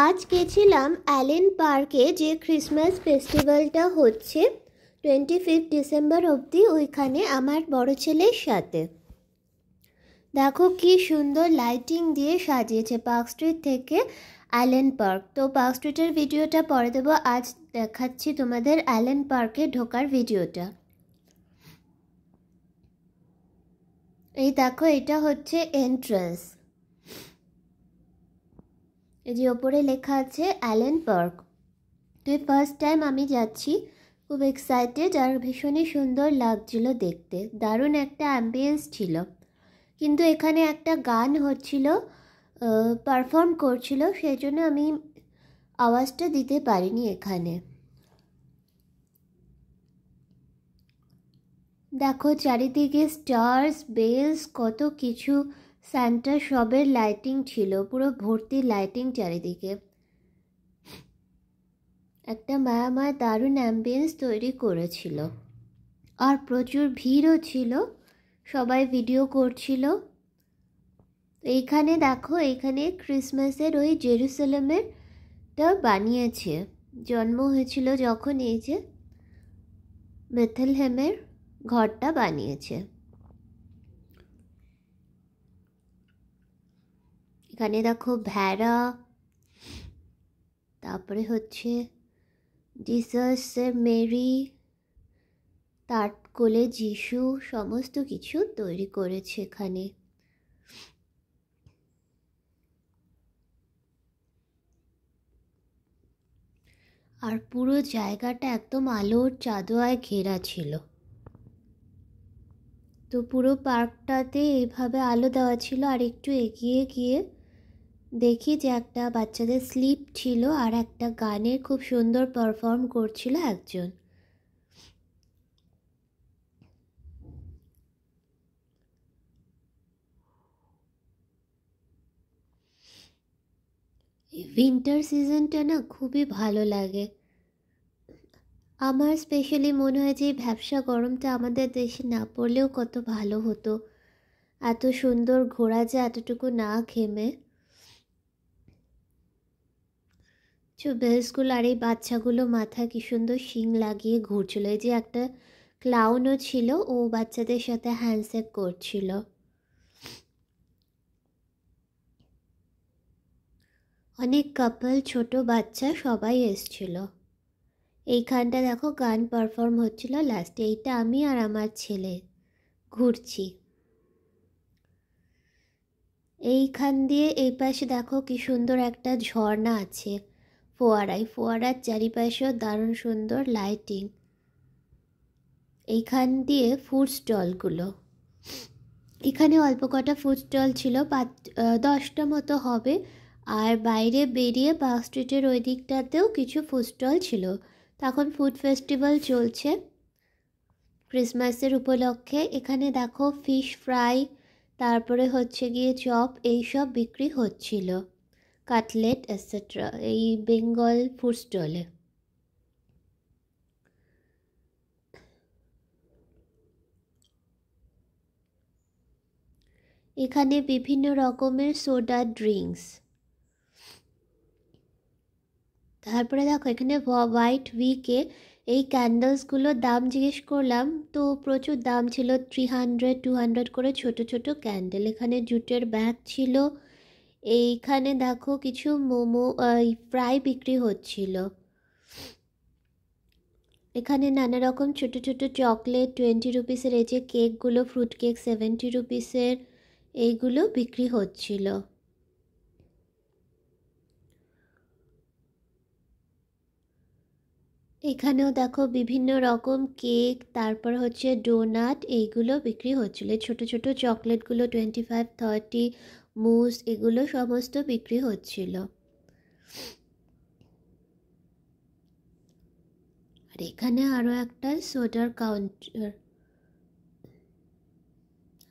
আজ গেছিলাম অ্যালেন পার্কে, যে ক্রিসমাস ফেস্টিভ্যালটা হচ্ছে 25 ডিসেম্বর অবধি, ওইখানে আমার বড় ছেলের সাথে। দেখো কি সুন্দর লাইটিং দিয়ে সাজিয়েছে পার্ক স্ট্রিট থেকে অ্যালেন পার্ক। তো পার্ক স্ট্রিটের ভিডিওটা পরে দেবো, আজ দেখাচ্ছি তোমাদের অ্যালেন পার্কে ঢোকার ভিডিওটা। এই দেখো, এটা হচ্ছে এন্ট্রান্স। এই যে ওপরে লেখা আছে অ্যালেন পার্ক। তো এই ফার্স্ট টাইম আমি যাচ্ছি, খুব এক্সাইটেড আর ভীষণই সুন্দর লাগছিল দেখতে, দারুণ একটা অ্যাম্বিয়েন্স ছিল। কিন্তু এখানে একটা গান হচ্ছিল, পারফর্ম করছিল, সেই জন্য আমি আওয়াজটা দিতে পারিনি এখানে। দেখো চারিদিকে স্টার্স, বেলস, কত কিছু, সান্টা সবের লাইটিং ছিল, পুরো ভর্তি লাইটিং চারিদিকে। একটা মায়াময় দারুণ অ্যাম্বিয়েন্স তৈরি করেছিল, আর প্রচুর ভিড়ও ছিল, সবাই ভিডিও করছিল। এইখানে দেখো, এইখানে ক্রিসমাসের ওই জেরুসালেমেরটা বানিয়েছে, জন্ম হয়েছিল যখন, এই যে বেথলেহেমের ঘরটা বানিয়েছে। এখানে দেখো ভেড়া, তারপরে হচ্ছে জিসাসের মেরি, তার কোলে যিশু, সমস্ত কিছু তৈরি করেছে এখানে। আর পুরো জায়গাটা একদম আলোর চাদরায় ঘেরা ছিল। তো পুরো পার্কটাতে এইভাবে আলো দেওয়া ছিল। আর একটু এগিয়ে গিয়ে দেখি যে একটা বাচ্চাদের স্লিপ ছিল, আর একটা গানের খুব সুন্দর পারফর্ম করছিল একজন। উইন্টার সিজনটা না খুবই ভালো লাগে আমার। স্পেশালি মনে হয় যে ভ্যাপসা গরমটা আমাদের দেশে না পড়লেও কত ভালো হতো, এত সুন্দর ঘোরা যায় এতটুকু না ঘেমে। বেলসগুলো আর এই বাচ্চাগুলো মাথায় কি সুন্দর শিং লাগিয়ে ঘুরছিল। এই যে একটা ক্লাউনও ছিল, ও বাচ্চাদের সাথে হ্যান্ডশেক করছিল। অনেক কাপল, ছোট বাচ্চা সবাই এসছিল। এইখানটা দেখো গান পারফর্ম হচ্ছিল লাস্টে। এইটা আমি আর আমার ছেলে ঘুরছি। এইখান দিয়ে এই পাশে দেখো কি সুন্দর একটা ঝর্ণা আছে, ফোয়ারার চারিপাশেও দারুণ সুন্দর লাইটিং। এইখান দিয়ে ফুড স্টলগুলো, এখানে অল্প কটা ফুড স্টল ছিল, 10টা মতো হবে। আর বাইরে বেরিয়ে পার্ক স্ট্রিটের ওই দিকটাতেও কিছু ফুড স্টল ছিল। তখন ফুড ফেস্টিভ্যাল চলছে ক্রিসমাসের উপলক্ষে। এখানে দেখো ফিশ ফ্রাই, তারপরে হচ্ছে গিয়ে চপ, এইসব বিক্রি হচ্ছিল, কাটলেট এটসেট্রা, এই বেঙ্গল ফুড স্টলে। এখানে বিভিন্ন রকমের সোডা ড্রিঙ্কস। তারপরে দেখো এখানে হোয়াইট উইকে এই ক্যান্ডেলসগুলোর দাম জিজ্ঞেস করলাম, তো প্রচুর দাম ছিল, 300-200 করে ছোট ছোট ক্যান্ডেল। এখানে জুটের ব্যাগ ছিল। এইখানে দেখো কিছু মোমো ফ্রাই বিক্রি হচ্ছিল। এখানে নানা রকম ছোট ছোট চকলেট 20 রুপিসের, এই যে কেকগুলো, ফ্রুট কেক 70 রুপিসের, এইগুলো বিক্রি হচ্ছিল। এখানেও দেখো বিভিন্ন রকম কেক, তারপর হচ্ছে ডোনাট, এইগুলো বিক্রি হচ্ছিল। ছোট ছোট চকলেটগুলো 25-30, মুস, এগুলো সমস্ত বিক্রি হচ্ছিল। আর এখানে আরও একটা সোডার কাউন্টার।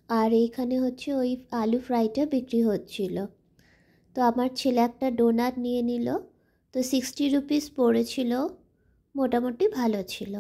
আর এইখানে হচ্ছে ওই আলু ফ্রাইটা বিক্রি হচ্ছিল। তো আমার ছেলে একটা ডোনাট নিয়ে নিল, তো 60 রুপিস পড়েছিল, মোটামুটি ভালো ছিল।